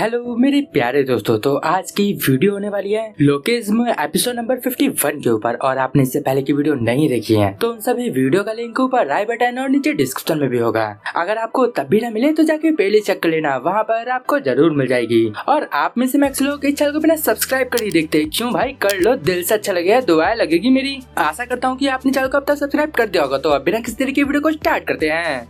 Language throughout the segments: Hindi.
हेलो मेरे प्यारे दोस्तों, तो आज की वीडियो होने वाली है लोकेज्म एपिसोड नंबर 51 के ऊपर। और आपने इससे पहले की वीडियो नहीं देखी है तो उन सभी वीडियो का लिंक ऊपर राइट बटन और नीचे डिस्क्रिप्शन में भी होगा। अगर आपको तब भी ना मिले तो जाके पहले चेक कर लेना, वहाँ पर आपको जरूर मिल जाएगी। और आप में से मैक्स लोग इस चैनल को बिना सब्सक्राइब कर ही देखते, क्यों भाई? कर लो, दिल से अच्छा लगेगा, दुआएं लगेगी मेरी। आशा करता हूँ कि आपने चैनल को अब तक सब्सक्राइब कर दिया होगा। तो अब बिना किसी तरीके की वीडियो को स्टार्ट करते हैं।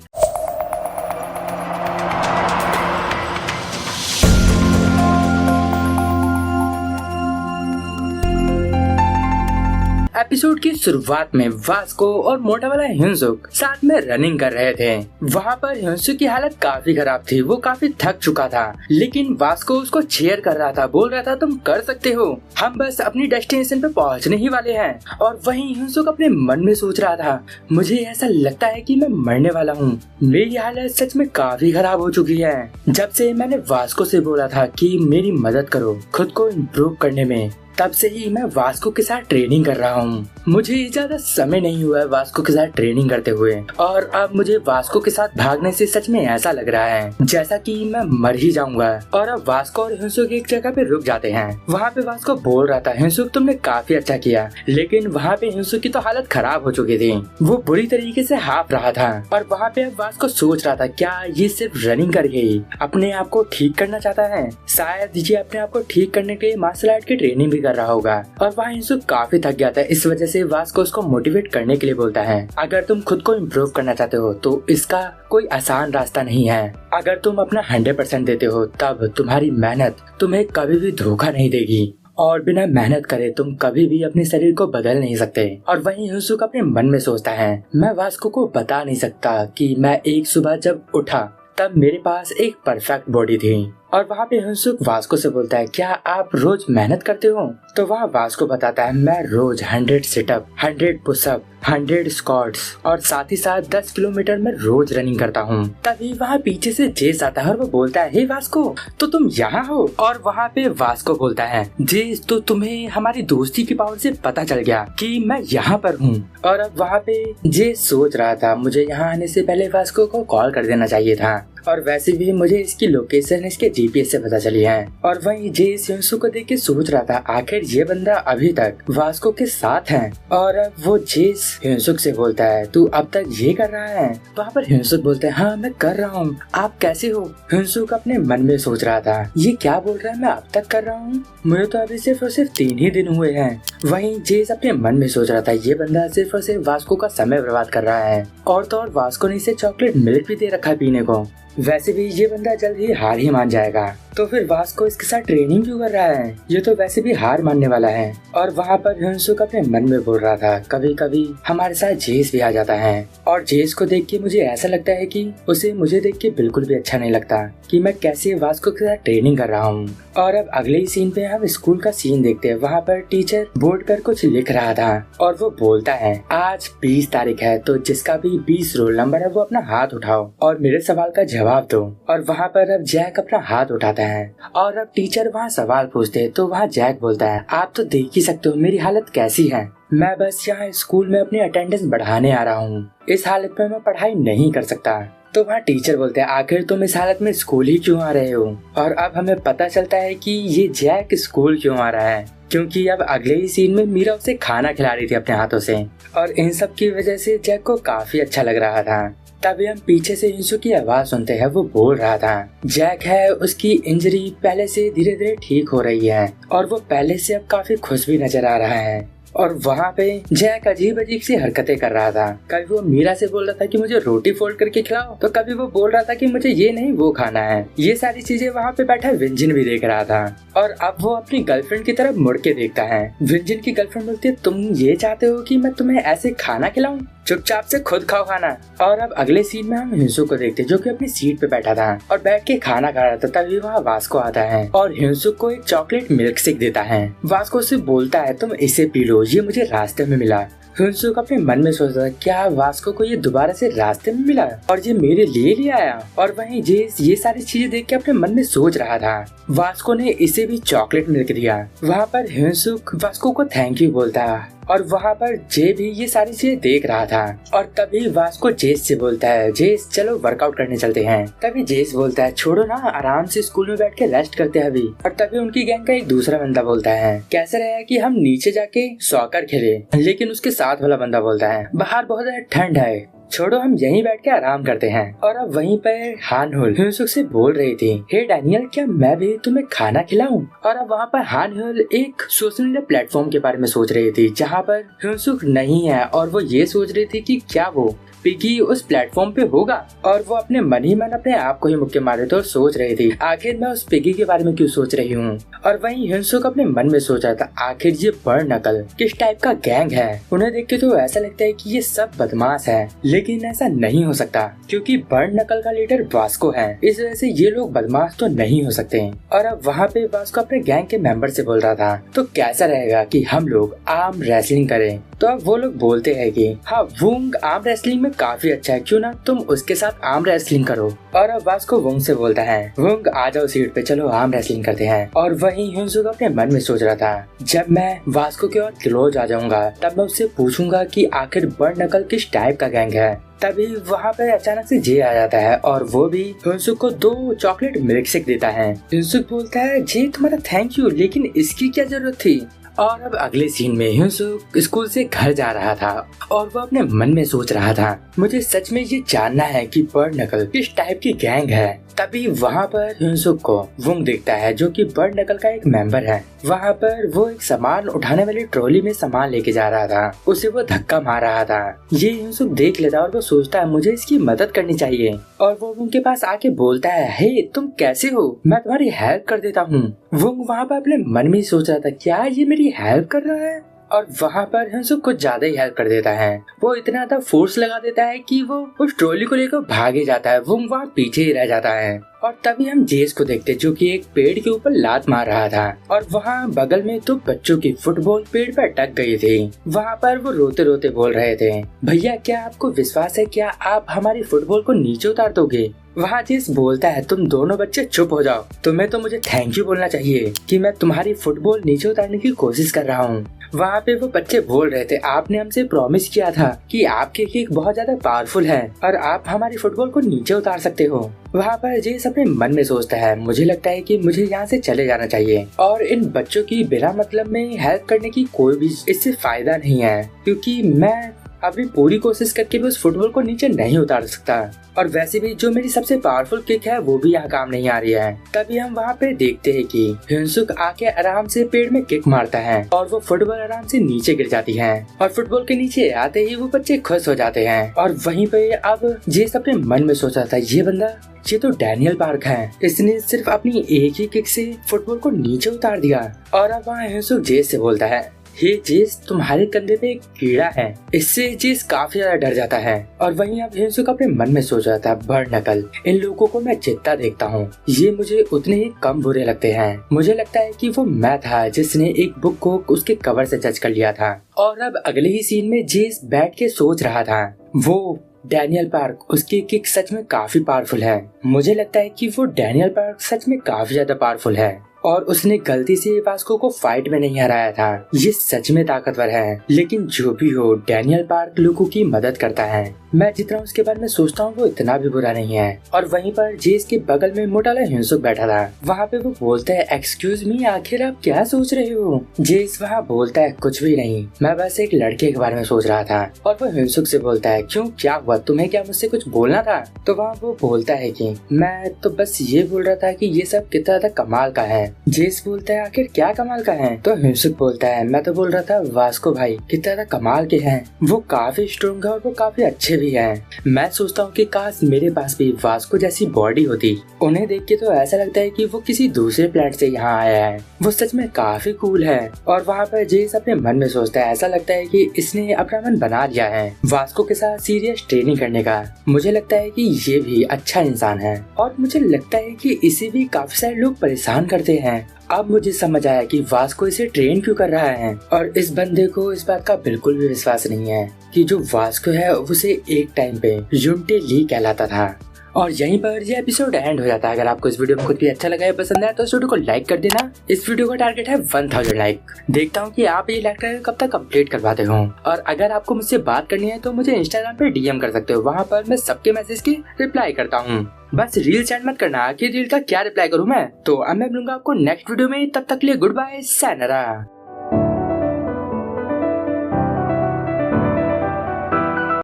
एपिसोड की शुरुआत में वास्को और मोटा वाला हिंसुक साथ में रनिंग कर रहे थे। वहाँ पर हिंसुक की हालत काफी खराब थी, वो काफी थक चुका था, लेकिन वास्को उसको चीयर कर रहा था, बोल रहा था तुम कर सकते हो, हम बस अपनी डेस्टिनेशन पे पहुँचने ही वाले हैं। और वहीं हिंसुक अपने मन में सोच रहा था, मुझे ऐसा लगता है कि मैं मरने वाला हूँ, मेरी हालत सच में काफी खराब हो चुकी है। जब से मैंने वास्को से बोला था कि मेरी मदद करो खुद को इम्प्रूव करने में, तब से ही मैं वास्को के साथ ट्रेनिंग कर रहा हूँ। मुझे ज्यादा समय नहीं हुआ है वास्को के साथ ट्रेनिंग करते हुए, और अब मुझे वास्को के साथ भागने से सच में ऐसा लग रहा है जैसा कि मैं मर ही जाऊंगा। और अब वास्को और हिंसुक एक जगह पे रुक जाते हैं। वहाँ पे वास्को बोल रहा था, हिंसुक तुमने काफी अच्छा किया, लेकिन वहाँ पे हिंसुक की तो हालत खराब हो चुकी थी, वो बुरी तरीके से हाफ रहा था। और वहाँ पे अब वास्को सोच रहा था, क्या ये सिर्फ रनिंग करके ही अपने आप को ठीक करना चाहता है? शायद ये अपने आप को ठीक करने के लिए मार्शल आर्ट की ट्रेनिंग भी कर रहा होगा। और वहाँ हिंसुक काफी थक गया था, इस वजह से वास्को उसको मोटिवेट करने के लिए बोलता है, अगर तुम खुद को इम्प्रूव करना चाहते हो तो इसका कोई आसान रास्ता नहीं है। अगर तुम अपना 100% देते हो तब तुम्हारी मेहनत तुम्हें कभी भी धोखा नहीं देगी, और बिना मेहनत करे तुम कभी भी अपने शरीर को बदल नहीं सकते। और वहीं हिंसुक अपने मन में सोचता है, मैं वास्को को बता नहीं सकता कि मैं एक सुबह जब उठा तब मेरे पास एक परफेक्ट बॉडी थी। और वहाँ पे हिंसुक वास्को से बोलता है, क्या आप रोज मेहनत करते हो? तो वहाँ वास्को बताता है, मैं रोज 100 सिटअप, 100 पुशअप, 100 स्क्वाट्स और साथ ही साथ 10 किलोमीटर में रोज रनिंग करता हूँ। तभी वहाँ पीछे से जेस आता है और वो बोलता है, हे वास्को, तो तुम यहाँ हो? और वहाँ पे वास्को बोलता है, जेस, तो तुम्हें हमारी दोस्ती की पावर से पता चल गया कि मैं यहाँ पर हूँ। और अब वहाँ पे जेस सोच रहा था, मुझे यहाँ आने से पहले वास्को को कॉल कर देना चाहिए था, और वैसे भी मुझे इसकी लोकेशन इसके जीपीएस से पता चली है। और वहीं जेस हिंसुक को देख के सोच रहा था, आखिर ये बंदा अभी तक वास्को के साथ है। और अब वो जेस हिंसुक से बोलता है, तू अब तक ये कर रहा है? वहाँ पर हिंसुक बोलता है, हाँ मैं कर रहा हूँ, आप कैसे हो? हिंसुक अपने मन में सोच रहा था, ये क्या बोल रहा है, मैं अब तक कर रहा हूँ, मुझे तो अभी सिर्फ और सिर्फ 3 ही दिन हुए हैं। वहीं जेस अपने मन में सोच रहा था, ये बंदा सिर्फ और सिर्फ वास्को का समय बर्बाद कर रहा है, और तो और वास्को ने इसे चॉकलेट मिल्क भी दे रखा है पीने को, वैसे भी ये बंदा जल्द ही हार ही मान जाएगा, तो फिर वास्को इसके साथ ट्रेनिंग क्यों कर रहा है? ये तो वैसे भी हार मानने वाला है। और वहाँ पर हिंसुक अपने मन में बोल रहा था, कभी कभी हमारे साथ जेस भी आ जाता है, और जेस को देख के मुझे ऐसा लगता है कि उसे मुझे देख के बिल्कुल भी अच्छा नहीं लगता कि मैं कैसे वास्को के साथ ट्रेनिंग कर रहा हूँ। और अब अगले ही सीन पे हम स्कूल का सीन देखते हैं। वहाँ पर टीचर बोर्ड पर कुछ लिख रहा था, और वो बोलता है, आज 20 तारीख है, तो जिसका भी 20 रोल नंबर है वो अपना हाथ उठाओ और मेरे सवाल का जवाब दो। और वहाँ पर अब जैक अपना हाथ उठाता है, और अब टीचर वहाँ सवाल पूछते हैं, तो वहाँ जैक बोलता है, आप तो देख ही सकते हो मेरी हालत कैसी है, मैं बस यहाँ स्कूल में अपनी अटेंडेंस बढ़ाने आ रहा हूँ, इस हालत में मैं पढ़ाई नहीं कर सकता। तो वहाँ टीचर बोलते हैं, आखिर तुम इस हालत में स्कूल ही क्यों आ रहे हो? और अब हमें पता चलता है कि ये जैक स्कूल क्यों आ रहा है, क्योंकि अब अगले ही सीन में मीरा उसे खाना खिला रही थी अपने हाथों से, और इन सब की वजह से जैक को काफी अच्छा लग रहा था। तभी हम पीछे से हिंसुक की आवाज सुनते हैं, वो बोल रहा था, जैक है, उसकी इंजरी पहले से धीरे धीरे ठीक हो रही है, और वो पहले से अब काफी खुश भी नजर आ रहा है। और वहाँ पे जैक अजीब अजीब सी हरकतें कर रहा था, कभी वो मीरा से बोल रहा था कि मुझे रोटी फोल्ड करके खिलाओ, तो कभी वो बोल रहा था कि मुझे ये नहीं वो खाना है। ये सारी चीजें वहाँ पे बैठा विंजिन भी देख रहा था। और अब वो अपनी गर्लफ्रेंड की तरफ मुड़ के देखता है। विंजिन की गर्लफ्रेंड बोलती है, तुम ये चाहते हो कि मैं तुम्हें ऐसे खाना खिलाऊं? चुपचाप से खुद खाओ खाना। और अब अगले सीन में हम हिंसुक को देखते हैं, जो कि अपनी सीट पे बैठा था और बैठ के खाना खा रहा था। तभी वहाँ वास्को आता है और हिंसुक को एक चॉकलेट मिल्क शेक देता है। वास्को से बोलता है, तुम इसे पी लो, ये मुझे रास्ते में मिला। हिंसुक अपने मन में सोचता था, क्या वास्को को ये दोबारा से रास्ते में मिला और ये मेरे लिए ले आया? और वहीं जेस ये सारी चीजें देख के अपने मन में सोच रहा था, वास्को ने इसे भी चॉकलेट मिल्क दिया। वहाँ पर हिंसुक वास्को को थैंक यू बोलता है और वहाँ पर जे भी ये सारी चीजें देख रहा था। और तभी वास्को जेस से बोलता है, जेस चलो वर्कआउट करने चलते हैं। तभी जेस बोलता है, छोड़ो ना, आराम से स्कूल में बैठ के रेस्ट करते हैं अभी। और तभी उनकी गैंग का एक दूसरा बंदा बोलता है, कैसे रहेगा कि हम नीचे जाके सॉकर खेले। लेकिन उसके साथ वाला बंदा बोलता है, बाहर बहुत ज्यादा ठंड है, छोड़ो हम यहीं बैठ के आराम करते हैं। और अब वहीं पर हान-हुल ह्यून-सुक से बोल रही थी, हे डैनियल, क्या मैं भी तुम्हें खाना खिलाऊं? और अब वहाँ पर हान-हुल एक सोशल मीडिया प्लेटफॉर्म के बारे में सोच रही थी जहाँ पर ह्यून-सुक नहीं है, और वो ये सोच रही थी कि क्या वो पिगी उस प्लेटफॉर्म पे होगा। और वो अपने मन ही मन अपने आप को ही मुक्के मारे तो सोच रही थी, आखिर मैं उस पिगी के बारे में क्यों सोच रही हूँ। और वहीं ह्यून-सुक अपने मन में सोच रहा था, आखिर ये बर्न नकल किस टाइप का गैंग है। उन्हें देख के तो ऐसा लगता है कि ये सब बदमाश है, लेकिन ऐसा नहीं हो सकता क्योंकि बर्न नकल का लीडर वास्को है, इस वजह से ये लोग बदमाश तो नहीं हो सकते। और अब वहाँ पे वास्को अपने गैंग के मेंबर से बोल रहा था, तो कैसा रहेगा कि हम लोग आर्म रेसलिंग करें। तो अब वो लोग बोलते हैं कि हाँ, वुंग आर्म रेसलिंग में काफी अच्छा है, क्यों ना तुम उसके साथ आर्म रेसलिंग करो। और अब वास्को वुंग से बोलता है, वुंग आ जाओ सीट पे, चलो आर्म रेसलिंग करते हैं। और वहीं ह्यून-सुक अपने मन में सोच रहा था, जब मैं वास्को के और क्लोज आ जाऊंगा तब मैं उससे पूछूंगा कि आखिर बर्न नकल किस टाइप का गैंग है। तभी वहाँ पे अचानक से जे आ जाता है और वो भी ह्यून-सुक को 2 चॉकलेट मिल्क शेक देता है। ह्यून-सुक बोलता है, जे तुम्हारा थैंक यू, लेकिन इसकी क्या जरूरत थी। और अब अगले सीन में ह्यून-सुक स्कूल से घर जा रहा था और वो अपने मन में सोच रहा था, मुझे सच में ये जानना है कि बर्न नकल किस टाइप की गैंग है। तभी वहाँ पर ह्यून-सुक को वुंग दिखता है जो कि बर्न नकल का एक मेंबर है। वहाँ पर वो एक सामान उठाने वाली ट्रॉली में सामान लेके जा रहा था, उसे वो धक्का मार रहा था। ये ह्यून-सुक देख लेता है और वो सोचता है मुझे इसकी मदद करनी चाहिए। और वो वुंग के पास आके बोलता है, हे तुम कैसे हो, मैं तुम्हारी हेल्प कर देता हूँ। वुंग वहाँ पर अपने मन में सोच रहा था, क्या ये मेरी हेल्प कर रहा है। और वहाँ पर ह्यून-सुक कुछ ज्यादा ही हेल्प कर देता है, वो इतना ज्यादा फोर्स लगा देता है कि वो उस ट्रॉली को लेकर भागे जाता है। वो वहाँ पीछे ही रह जाता है। और तभी हम जेस को देखते जो कि एक पेड़ के ऊपर लात मार रहा था और वहाँ बगल में 2 बच्चों की फुटबॉल पेड़ पर अटक गई थी। वहाँ पर वो रोते रोते बोल रहे थे, भैया क्या आपको विश्वास है, क्या आप हमारी फुटबॉल को नीचे उतार दोगे। वहाँ जेस बोलता है, तुम दोनों बच्चे चुप हो जाओ, तुम्हें तो मुझे थैंक यू बोलना चाहिए कि मैं तुम्हारी फुटबॉल नीचे उतारने की कोशिश कर रहा हूँ। वहाँ पे वो बच्चे बोल रहे थे, आपने हमसे प्रॉमिस किया था कि आपके किक बहुत ज्यादा पावरफुल है और आप हमारी फुटबॉल को नीचे उतार सकते हो। वहाँ पर जेस अपने मन में सोचता है, मुझे लगता है कि मुझे यहाँ से चले जाना चाहिए और इन बच्चों की बिना मतलब में हेल्प करने की कोई भी इससे फायदा नहीं है, क्योंकि मैं अभी पूरी कोशिश करके भी उस फुटबॉल को नीचे नहीं उतार सकता और वैसे भी जो मेरी सबसे पावरफुल किक है वो भी यहाँ काम नहीं आ रही है। तभी हम वहाँ पे देखते हैं कि ह्यून-सुक आके आराम से पेड़ में किक मारता है और वो फुटबॉल आराम से नीचे गिर जाती है और फुटबॉल के नीचे आते ही वो बच्चे खुश हो जाते हैं। और वहीं पे अब जेस अपने मन में सोचा था, ये बंदा ये तो डैनियल पार्क है, इसने सिर्फ अपनी एक ही किक से फुटबॉल को नीचे उतार दिया। और अब वहाँ ह्यून-सुक जेस से बोलता है, हे जेस, तुम्हारे कंधे पे एक कीड़ा है। इससे जेस काफी ज्यादा डर जाता है। और वहीं अब ह्यून-सुक अपने मन में सोच रहा था, बर्न नकल, इन लोगों को मैं जितना देखता हूँ ये मुझे उतने ही कम बुरे लगते हैं। मुझे लगता है कि वो मैं था जिसने एक बुक को उसके कवर से जज कर लिया था। और अब अगले ही सीन में जेस बैठ के सोच रहा था, वो डैनियल पार्क, उसकी किक सच में काफी पावरफुल है। मुझे लगता है कि वो डैनियल पार्क सच में काफी ज्यादा पावरफुल है और उसने गलती से वास्को को फाइट में नहीं हराया था। ये सच में ताकतवर है, लेकिन जो भी हो डैनियल पार्क लोगों की मदद करता है। मैं जितना उसके बारे में सोचता हूँ वो इतना भी बुरा नहीं है। और वहीं पर जेस के बगल में मोटा ह्यून-सुक बैठा था। वहाँ पे वो बोलता है, एक्सक्यूज मी, आखिर आप क्या सोच रहे हो। जेस वहाँ बोलता है, कुछ भी नहीं, मैं बस एक लड़के के बारे में सोच रहा था। और वो ह्यून-सुक से बोलता है, क्यों, क्या हुआ, तुम्हें क्या मुझसे कुछ बोलना था। तो वहाँ वो बोलता है कि मैं तो बस ये बोल रहा था कि ये सब कितना ज्यादा कमाल का है। जेस बोलता है, आखिर क्या कमाल का है। तो ह्यून-सुक बोलता है, मैं तो बोल रहा था वास्को भाई कितना ज्यादा कमाल के हैं, वो काफी स्ट्रॉन्ग है और वो काफी अच्छे भी हैं। मैं सोचता हूँ कि काश मेरे पास भी वास्को जैसी बॉडी होती। उन्हें देख के तो ऐसा लगता है कि वो किसी दूसरे प्लेनेट से यहाँ आया है। वो सच में काफी कूल है। और वहाँ पर जेस अपने मन में सोचता है, ऐसा लगता है कि इसने अपना मन बना लिया है वास्को के साथ सीरियस ट्रेनिंग करने का। मुझे लगता है कि ये भी अच्छा इंसान है और मुझे लगता है कि इसे भी काफी सारे लोग परेशान करते हैं। अब मुझे समझ आया कि वास्को इसे ट्रेन क्यों कर रहा है। और इस बंदे को इस बात का बिल्कुल भी विश्वास नहीं है कि जो वास्को है उसे एक टाइम पे युनटे ली कहलाता था और यहीं पर ये एपिसोड एंड हो जाता है। अगर आपको इस वीडियो में कुछ भी अच्छा लगा या पसंद आया तो इस वीडियो को लाइक कर देना। इस वीडियो का टारगेट है 1000 लाइक। देखता हूँ कि आप ये लेक्चर कब तक कंप्लीट कर पाते हो। और अगर आपको मुझसे बात करनी है तो मुझे इंस्टाग्राम पे डीएम कर सकते हो, वहाँ पर मैं सबके मैसेज की रिप्लाई करता हूँ। बस रील सेंड मत करना कि रील का क्या रिप्लाई करूँ मैं। तो अब मैं मिलूंगा आपको नेक्स्ट वीडियो में, तब तक के लिए गुड बाय, sayonara।